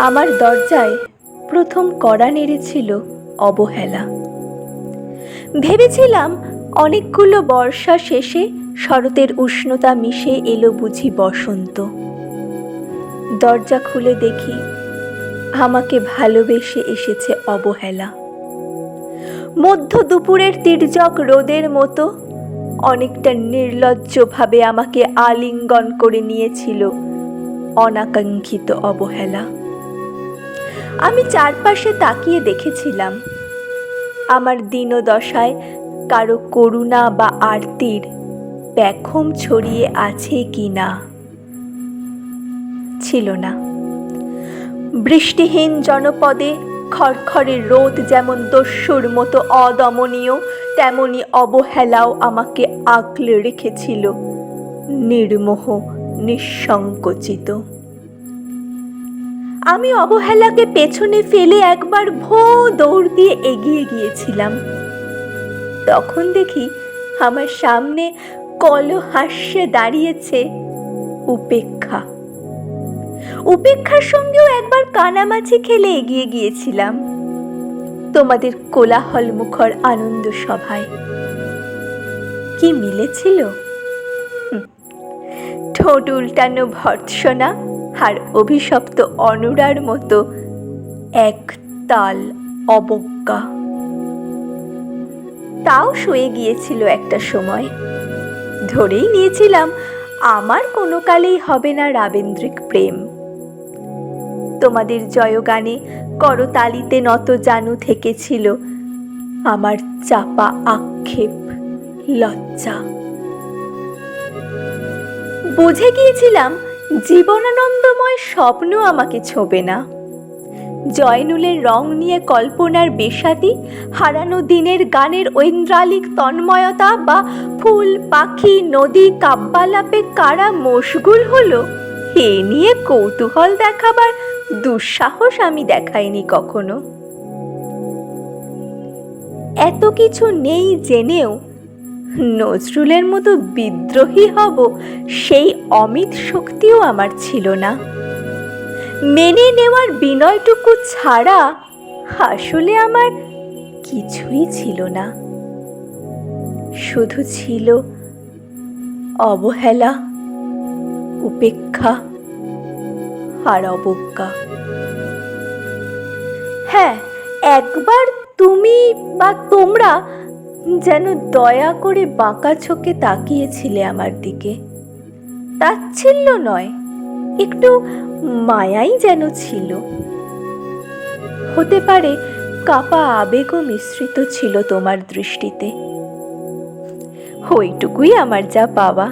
আমার দরজায় প্রথম কড়া নেড়েছিল অবহেলা। ভেবেছিলাম অনেকগুলো বর্ষা শেষে শরতের উষ্ণতা মিশে এলো বুঝি বসন্ত। দরজা খুলে দেখি আমাকে ভালোবেসে এসেছে অবহেলা। মধ্য দুপুরের তির্যক রোদের মতো অনেকটা নির্লজ্জভাবে আমাকে আলিঙ্গন করে নিয়েছিল অনাকাঙ্ক্ষিত অবহেলা। আমি চারপাশে তাকিয়ে দেখেছিলাম আমার দীনদশায় কারো করুণা বা আরতির পেখম ছড়িয়ে আছে কি না। ছিল না। বৃষ্টিহীন জনপদে খড়খড়ে রোদ যেমন দস্যুর মতো অদমনীয়, তেমনি অবহেলাও আমাকে আঁকলে রেখেছিল নির্মোহ, নিঃসংকোচিত। আমি অবহেলাকে পেছনে ফেলে একবার ভো দৌড় দিয়ে এগিয়ে গিয়েছিলাম। তখন দেখি আমার সামনে কলহাস্যে দাঁড়িয়েছে উপেক্ষা। উপেক্ষার সঙ্গেও একবার কানামাছি খেলে এগিয়ে গিয়েছিলাম তোমাদের কোলাহল মুখর আনন্দ সভায়। কি মিলেছিল? ঠোঁট উল্টানো ভর্ৎসনা আর অভিশপ্ত অনুরার মতো এক তাল অবজ্ঞা। তাও সয়ে গিয়েছিল একটা সময়। ধরেই নিয়েছিলাম আমার কোনো কালেই হবে না রাবেন্দ্রিক প্রেম। তোমাদের জয়গানে করতালিতে নত জানু থেকেছিল আমার চাপা আক্ষেপ, লজ্জা। বুঝে গিয়েছিলাম জীবনানন্দময় স্বপ্ন আমাকে ছোঁবে না। জয়নুলের রং নিয়ে কল্পনার বেসাতি, হারানো দিনের গানের ঐন্দ্রালিক তন্ময়তা বা ফুল পাখি নদী কাব্যালাপে কারা মশগুল হলো এ নিয়ে কৌতূহল দেখাবার দুঃসাহস আমি দেখাইনি কখনো। এত কিছু নেই জেনেও নজরুলের মতো বিদ্রোহী হব সেই অমিত শক্তিও আমার ছিল না। মেনে নেওয়ার বিনয়টুকু ছাড়া আসলে আমার কিছুই ছিল না। শুধু ছিল অবহেলা, উপেক্ষা আর অবজ্ঞা। হ্যাঁ, একবার তুমি বা তোমরা যেন দয়া করে বাঁকা চোখে তাকিয়েছিলে আমার দিকে। তাচ্ছিল্য নয়, একটু মায়াই যেন ছিল। হতে পারে কাপা আবেগও মিশ্রিত ছিল তোমার দৃষ্টিতে। ওইটুকুই আমার যা পাওয়া।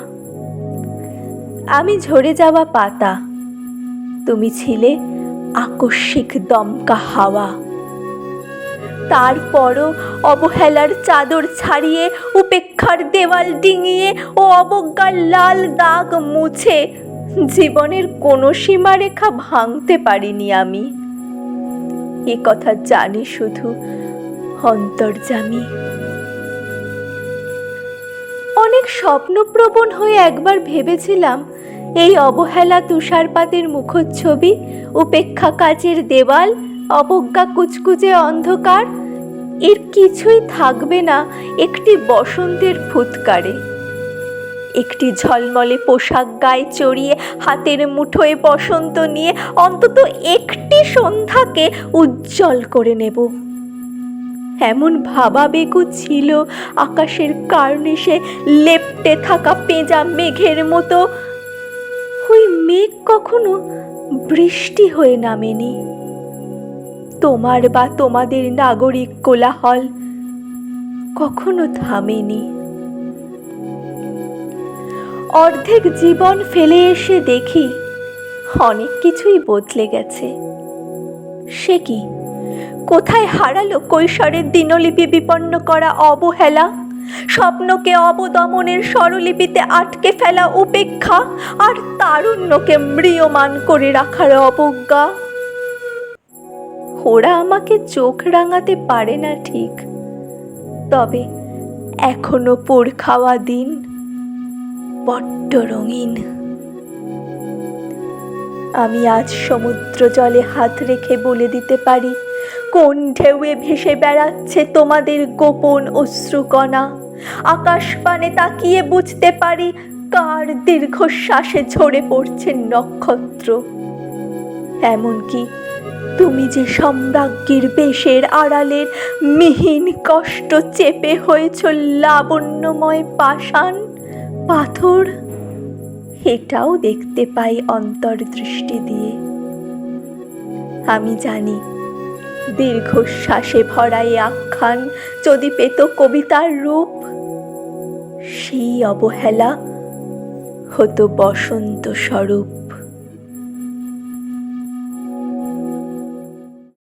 আমি ঝরে যাওয়া পাতা, তুমি ছিলে আকস্মিক দমকা হাওয়া। তারপরও অবহেলার চাদর ছাড়িয়ে, উপেক্ষার দেওয়াল ডিঙিয়ে ও অবজ্ঞার লাল দাগ মুছে জীবনের কোনো সীমারেখা ভাঙতে পারিনি আমি। এ কথা জানি শুধু অন্তর্যামী। অনেক স্বপ্নপ্রবণ হয়ে একবার ভেবেছিলাম এই অবহেলা তুষারপাতের মুখচ্ছবি, উপেক্ষা কাচের দেওয়াল, অবজ্ঞা কুচকুচে অন্ধকার, এর কিছুই থাকবে না একটি বসন্তের ফুৎকারে। একটি ঝলমলে পোশাক গায়ে চড়িয়ে, হাতের মুঠোয় বসন্ত নিয়ে অন্তত একটি সন্ধ্যাকে উজ্জ্বল করে নেব। এমন ভাবাবেগও ছিল আকাশের কার্নিশে লেপ্টে থাকা পেঁজা মেঘের মতো। ওই মেঘ কখনো বৃষ্টি হয়ে নামেনি। তোমার বা তোমাদের নাগরিক কোলাহল কখনো থামেনি। অর্ধেক জীবন ফেলে এসে দেখি অনেক কিছুই বদলে গেছে। সে কি, কোথায় হারালো কৈশোরের দিনলিপি বিপন্ন করা অবহেলা, স্বপ্নকে অবদমনের স্বরলিপিতে আটকে ফেলা উপেক্ষা, আর তারুণ্যকে ম্রিয়মান করে রাখার অবজ্ঞা? ওরা আমাকে চোখ রাঙাতে পারে না ঠিক, তবে এখনো পোড় খাওয়া দিন বড্ড রঙিন। আমি আজ সমুদ্র জলে হাত রেখে বলে দিতে পারি কোন ঢেউয়ে ভেসে বেড়াচ্ছে তোমাদের গোপন অশ্রুকণা। আকাশ পানে তাকিয়ে বুঝতে পারি কার দীর্ঘশ্বাসে ঝরে পড়ছে নক্ষত্র। এমনকি তুমি যে সম্রাজ্ঞীর বেশের আড়ালের মিহিন কষ্ট চেপে হয়েছ লাবণ্যময় পাষাণ পাথর, এটাও দেখতে পাই অন্তর্দৃষ্টি দিয়ে। আমি জানি দীর্ঘশ্বাসে ভরা এই আখ্যান যদি পেত কবিতার রূপ, সেই অবহেলা হতো বসন্ত স্বরূপ।